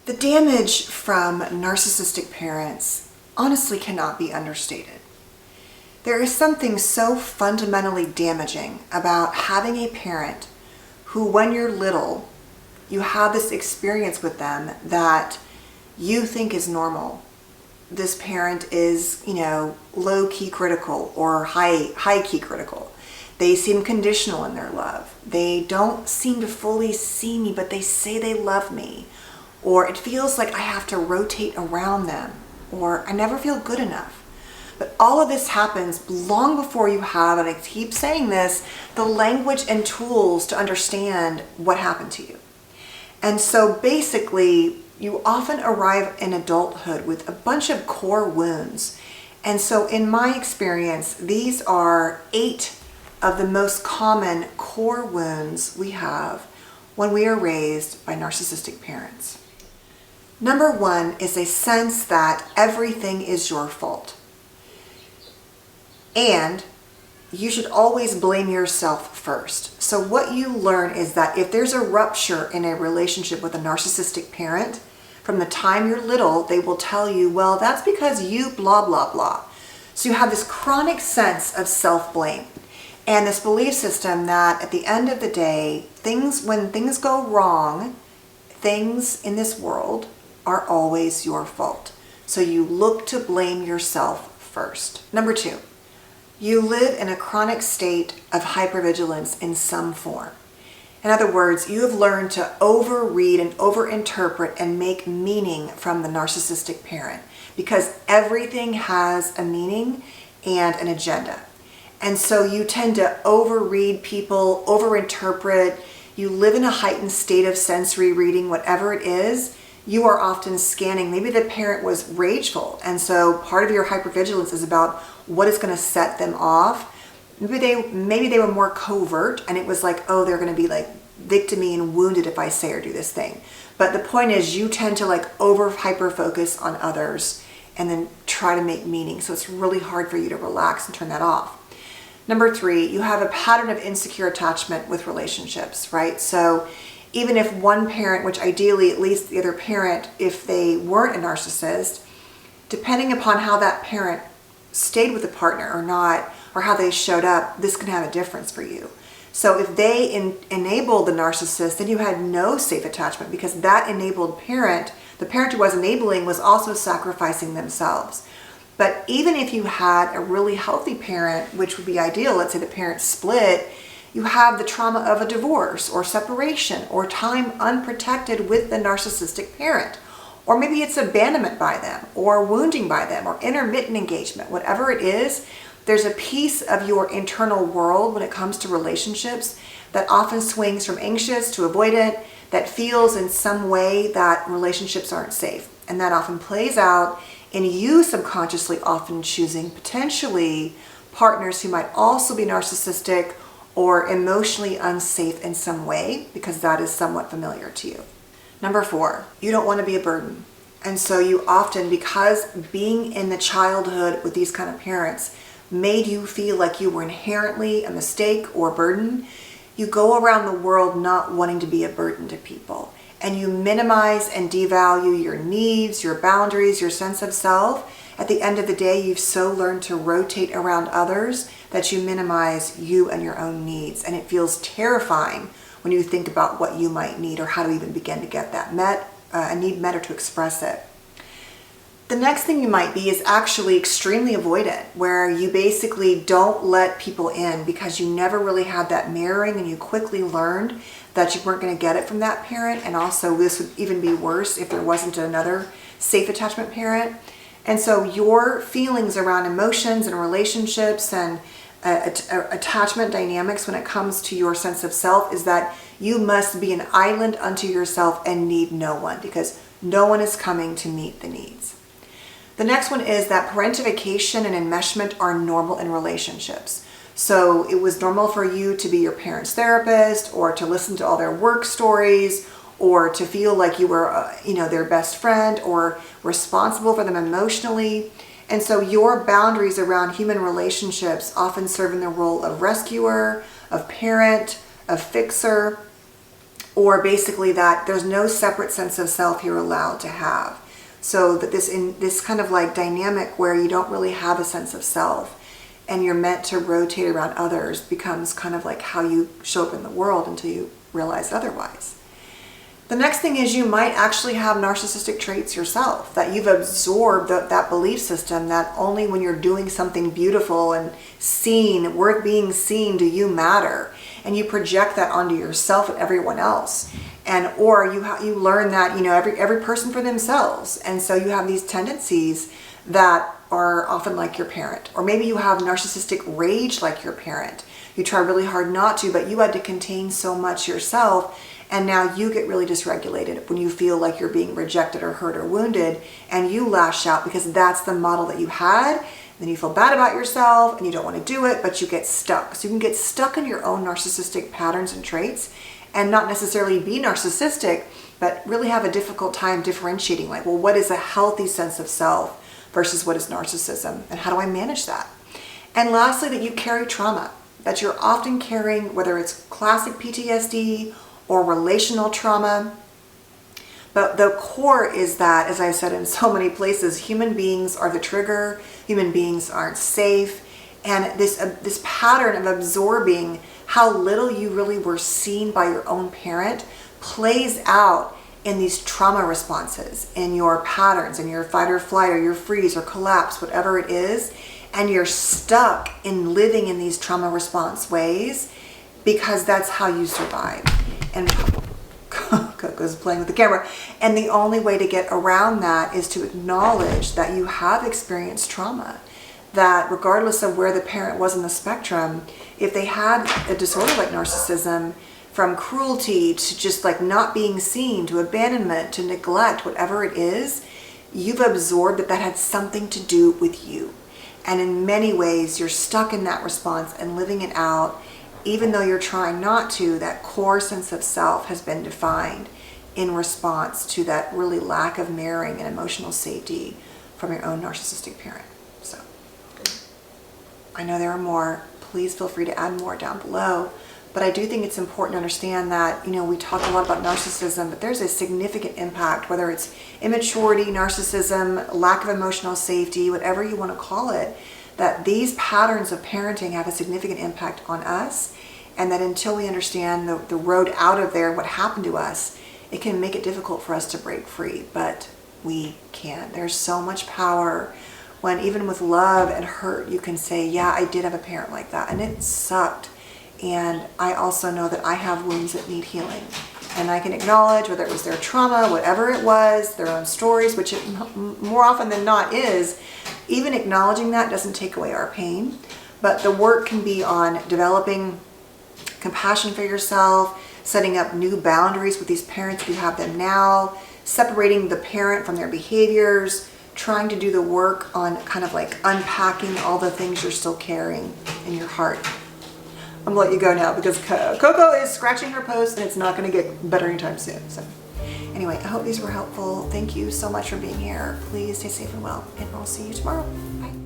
The damage from narcissistic parents honestly cannot be understated. There is something so fundamentally damaging about having a parent who, when you're little, you have this experience with them that you think is normal. This parent is, low-key critical or high-key critical. They seem conditional in their love. They don't seem to fully see me, but they say they love me. Or it feels like I have to rotate around them. Or I never feel good enough. But all of this happens long before you have, and I keep saying this, the language and tools to understand what happened to you. And so basically, you often arrive in adulthood with a bunch of core wounds. And so in my experience, these are 8 of the most common core wounds we have when we are raised by narcissistic parents. Number 1 is a sense that everything is your fault. And you should always blame yourself first. So what you learn is that if there's a rupture in a relationship with a narcissistic parent, from the time you're little, they will tell you, well, that's because you blah, blah, blah. So you have this chronic sense of self-blame and this belief system that at the end of the day, when things go wrong, things in this world are always your fault. So you look to blame yourself first. Number 2. You live in a chronic state of hypervigilance in some form. In other words, you have learned to overread and overinterpret and make meaning from the narcissistic parent because everything has a meaning and an agenda. And so you tend to overread people, overinterpret. You live in a heightened state of sensory reading, whatever it is. You are often scanning. Maybe the parent was rageful, and so part of your hypervigilance is about what is going to set them off. Maybe they were more covert, and it was like, oh, they're going to be like victimy and wounded if I say or do this thing. But the point is, you tend to like over hyper focus on others and then try to make meaning. So it's really hard for you to relax and turn that off. Number 3, you have a pattern of insecure attachment with relationships, right? So even if one parent, which ideally at least the other parent, if they weren't a narcissist, depending upon how that parent stayed with the partner or not, or how they showed up, this can have a difference for you. So if they enabled the narcissist, then you had no safe attachment because that enabled parent, the parent who was enabling, was also sacrificing themselves. But even if you had a really healthy parent, which would be ideal, let's say the parents split, you have the trauma of a divorce or separation or time unprotected with the narcissistic parent. Or maybe it's abandonment by them or wounding by them or intermittent engagement. Whatever it is, there's a piece of your internal world when it comes to relationships that often swings from anxious to avoidant, that feels in some way that relationships aren't safe. And that often plays out in you subconsciously often choosing potentially partners who might also be narcissistic or emotionally unsafe in some way, because that is somewhat familiar to you. Number 4, you don't want to be a burden. And so you often, because being in the childhood with these kind of parents made you feel like you were inherently a mistake or a burden, you go around the world not wanting to be a burden to people. And you minimize and devalue your needs, your boundaries, your sense of self. At the end of the day, you've so learned to rotate around others that you minimize you and your own needs. And it feels terrifying when you think about what you might need or how to even begin to get that met, a need met or to express it. The next thing you might be is actually extremely avoidant, where you basically don't let people in because you never really had that mirroring and you quickly learned that you weren't going to get it from that parent. And also this would even be worse if there wasn't another safe attachment parent. And so your feelings around emotions and relationships and attachment dynamics when it comes to your sense of self is that you must be an island unto yourself and need no one because no one is coming to meet the needs. The next one is that parentification and enmeshment are normal in relationships. So it was normal for you to be your parent's therapist or to listen to all their work stories or to feel like you were, their best friend or responsible for them emotionally. And so your boundaries around human relationships often serve in the role of rescuer, of parent, of fixer. or basically that there's no separate sense of self you're allowed to have. So that this kind of like dynamic where you don't really have a sense of self and you're meant to rotate around others becomes kind of like how you show up in the world until you realize otherwise. The next thing is you might actually have narcissistic traits yourself, that you've absorbed that belief system that only when you're doing something beautiful and seen, worth being seen, do you matter. And you project that onto yourself and everyone else. And or you learn that, you know, every person for themselves. And so you have these tendencies that are often like your parent. Or maybe you have narcissistic rage like your parent. You try really hard not to, but you had to contain so much yourself. And now you get really dysregulated when you feel like you're being rejected or hurt or wounded, and you lash out because that's the model that you had. Then you feel bad about yourself and you don't want to do it, but you get stuck. So you can get stuck in your own narcissistic patterns and traits and not necessarily be narcissistic, but really have a difficult time differentiating, like, well, what is a healthy sense of self versus what is narcissism, and how do I manage that? And lastly, that you carry trauma, that you're often carrying, whether it's classic PTSD or relational trauma. But the core is that, as I've said in so many places, human beings are the trigger, human beings aren't safe, and this pattern of absorbing how little you really were seen by your own parent plays out in these trauma responses, in your patterns, in your fight or flight or your freeze or collapse, whatever it is, and you're stuck in living in these trauma response ways because that's how you survive. And Coco's playing with the camera. And the only way to get around that is to acknowledge that you have experienced trauma. That regardless of where the parent was in the spectrum, if they had a disorder like narcissism, from cruelty to just like not being seen, to abandonment, to neglect, whatever it is, you've absorbed that had something to do with you. And in many ways, you're stuck in that response and living it out. Even though you're trying not to, that core sense of self has been defined in response to that really lack of mirroring and emotional safety from your own narcissistic parent. So I know there are more. Please feel free to add more down below. But I do think it's important to understand that, you know, we talk a lot about narcissism, but there's a significant impact, whether it's immaturity, narcissism, lack of emotional safety, whatever you want to call it, that these patterns of parenting have a significant impact on us, and that until we understand the road out of there, what happened to us, it can make it difficult for us to break free, but we can. There's so much power when even with love and hurt, you can say, yeah, I did have a parent like that, and it sucked. And I also know that I have wounds that need healing. And I can acknowledge whether it was their trauma, whatever it was, their own stories, which it more often than not is. Even acknowledging that doesn't take away our pain. But the work can be on developing compassion for yourself, setting up new boundaries with these parents if you have them now, separating the parent from their behaviors, trying to do the work on kind of like unpacking all the things you're still carrying in your heart. I'm gonna let you go now because Coco is scratching her post and it's not gonna get better anytime soon. So anyway, I hope these were helpful. Thank you so much for being here. Please stay safe and well, and I'll see you tomorrow. Bye.